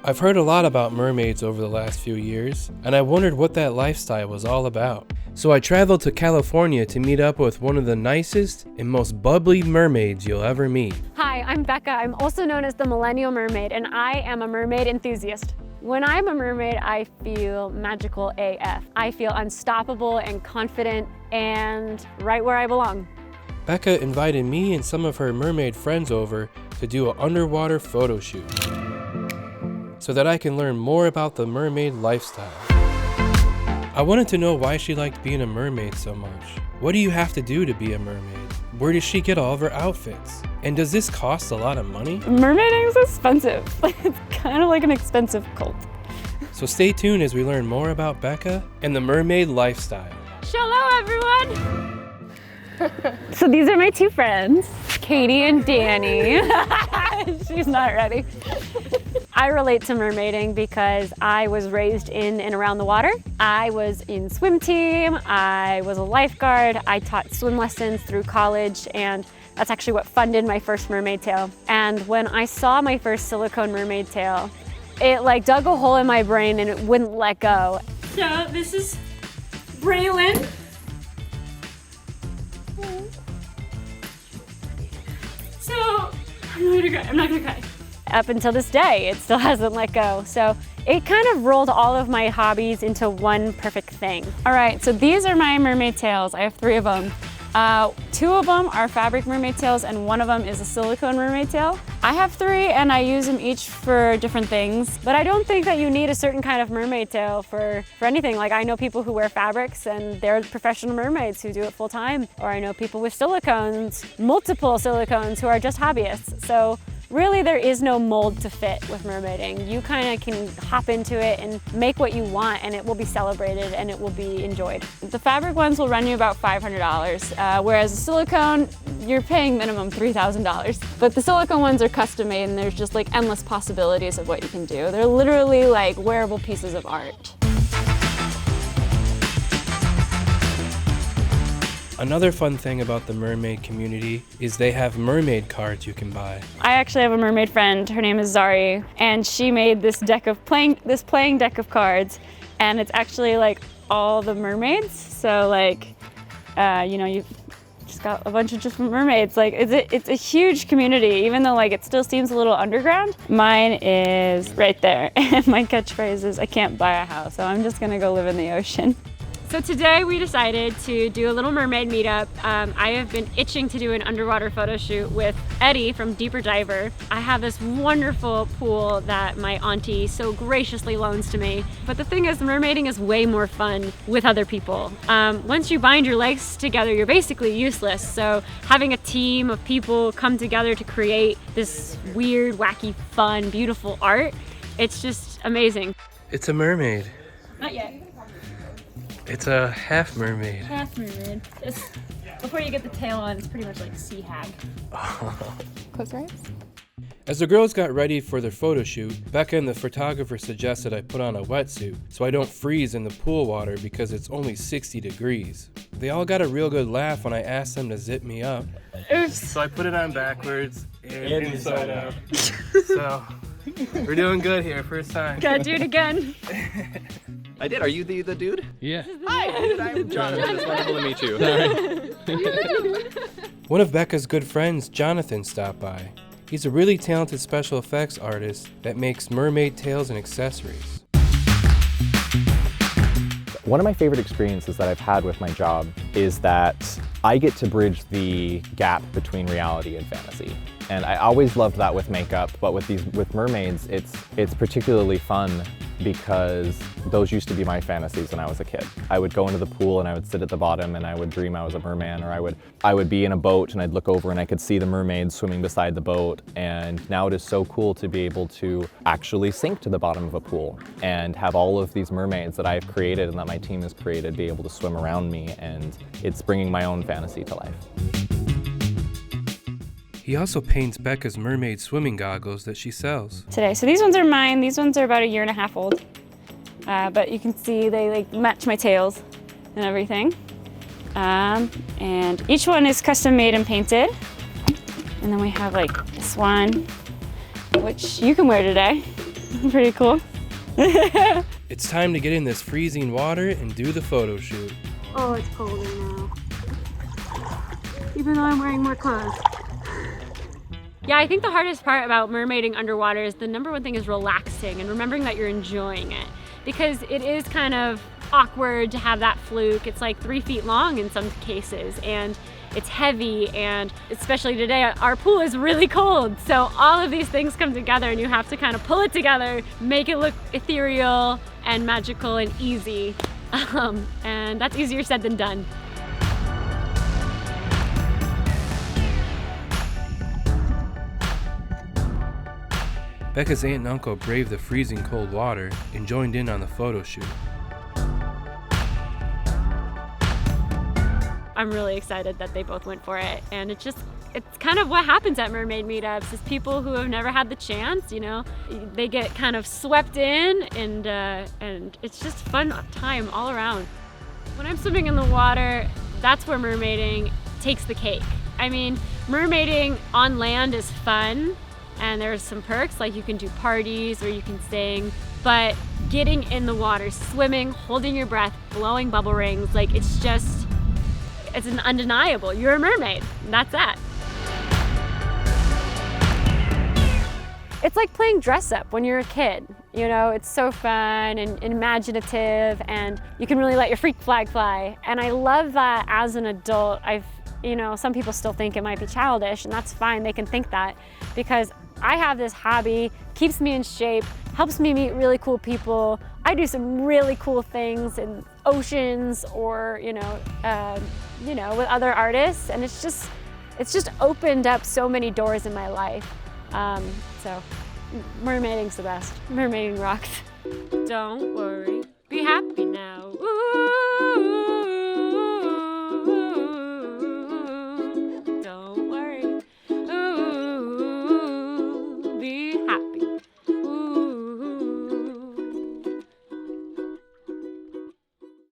I've heard a lot about mermaids over the last few years, and I wondered what that lifestyle was all about. So I traveled to California to meet up with one of the nicest and most bubbly mermaids you'll ever meet. Hi, I'm Becca. I'm also known as the Millennial Mermaid, and I am a mermaid enthusiast. When I'm a mermaid, I feel magical AF. I feel unstoppable and confident and right where I belong. Becca invited me and some of her mermaid friends over to do an underwater photo shoot so that I can learn more about the mermaid lifestyle. I wanted to know why she liked being a mermaid so much. What do you have to do to be a mermaid? Where does she get all of her outfits? And does this cost a lot of money? Mermaiding is expensive. It's kind of like an expensive cult. So stay tuned as we learn more about Becca and the mermaid lifestyle. Hello, everyone! So these are my two friends, Katie and Danny. She's not ready. I relate to mermaiding because I was raised in and around the water. I was in swim team, I was a lifeguard, I taught swim lessons through college, and that's actually what funded my first mermaid tail. And when I saw my first silicone mermaid tail, it like dug a hole in my brain and it wouldn't let go. So this is Braylon. So I'm not gonna cry. Up until this day, it still hasn't let go. So it kind of rolled all of my hobbies into one perfect thing. All right, so these are my mermaid tails. I have 3 of them. 2 of them are fabric mermaid tails and 1 of them is a silicone mermaid tail. I have 3 and I use them each for different things, but I don't think that you need a certain kind of mermaid tail for anything. Like I know people who wear fabrics and they're professional mermaids who do it full time, or I know people with silicones, multiple silicones who are just hobbyists. So really, there is no mold to fit with mermaiding. You kind of can hop into it and make what you want and it will be celebrated and it will be enjoyed. The fabric ones will run you about $500, whereas a silicone, you're paying minimum $3,000. But the silicone ones are custom made and there's just like endless possibilities of what you can do. They're literally like wearable pieces of art. Another fun thing about the mermaid community is they have mermaid cards you can buy. I actually have a mermaid friend, her name is Zari, and she made this playing deck of cards, and it's actually like all the mermaids. So like, you know, you just got a bunch of different mermaids. Like it's a huge community, even though like it still seems a little underground. Mine is right there, and my catchphrase is, I can't buy a house, so I'm just gonna go live in the ocean. So today we decided to do a little mermaid meetup. I have been itching to do an underwater photo shoot with Eddie from Deeper Diver. I have this wonderful pool that my auntie so graciously loans to me. But the thing is, mermaiding is way more fun with other people. Once you bind your legs together, you're basically useless. So having a team of people come together to create this weird, wacky, fun, beautiful art, it's just amazing. It's a mermaid. Not yet. It's a half mermaid. Half mermaid. Just before you get the tail on, it's pretty much like sea hag. Close your eyes. As the girls got ready for their photo shoot, Becca and the photographer suggested I put on a wetsuit so I don't freeze in the pool water because it's only 60 degrees. They all got a real good laugh when I asked them to zip me up. Oops. So I put it on backwards and inside out. So we're doing good here, first time. Gotta do it again. I did. Are you the dude? Yeah. Hi, dude. I'm Jonathan. It's wonderful to meet you. One of Becca's good friends, Jonathan, stopped by. He's a really talented special effects artist that makes mermaid tails and accessories. One of my favorite experiences that I've had with my job is that I get to bridge the gap between reality and fantasy. And I always loved that with makeup, but with mermaids, it's particularly fun because those used to be my fantasies when I was a kid. I would go into the pool and I would sit at the bottom and I would dream I was a merman, or I would be in a boat and I'd look over and I could see the mermaids swimming beside the boat. And now it is so cool to be able to actually sink to the bottom of a pool and have all of these mermaids that I've created and that my team has created be able to swim around me, and it's bringing my own fantasy to life. He also paints Becca's mermaid swimming goggles that she sells. Today, so these ones are mine. These ones are about 1.5 years old. But you can see they like match my tails and everything. And each one is custom made and painted. And then we have like this one, which you can wear today. Pretty cool. It's time to get in this freezing water and do the photo shoot. Oh, it's colder now. Even though I'm wearing more clothes. Yeah, I think the hardest part about mermaiding underwater is the number one thing is relaxing and remembering that you're enjoying it. Because it is kind of awkward to have that fluke. It's like 3 feet long in some cases, and it's heavy, and especially today, our pool is really cold. So all of these things come together and you have to kind of pull it together, make it look ethereal and magical and easy. And that's easier said than done. Becca's aunt and uncle braved the freezing cold water and joined in on the photo shoot. I'm really excited that they both went for it, and it's kind of what happens at mermaid meetups is people who have never had the chance, you know, they get kind of swept in, and it's just fun time all around. When I'm swimming in the water, that's where mermaiding takes the cake. I mean, mermaiding on land is fun, and there's some perks, like you can do parties or you can sing, but getting in the water, swimming, holding your breath, blowing bubble rings, like it's an undeniable. You're a mermaid, and that's that. It's like playing dress up when you're a kid. You know, it's so fun and imaginative, and you can really let your freak flag fly. And I love that as an adult. You know, some people still think it might be childish, and that's fine, they can think that, because I have this hobby, keeps me in shape, helps me meet really cool people. I do some really cool things in oceans or, you know, with other artists, and it's just opened up so many doors in my life. So mermaiding's the best. Mermaiding rocks. Don't worry, be happy now.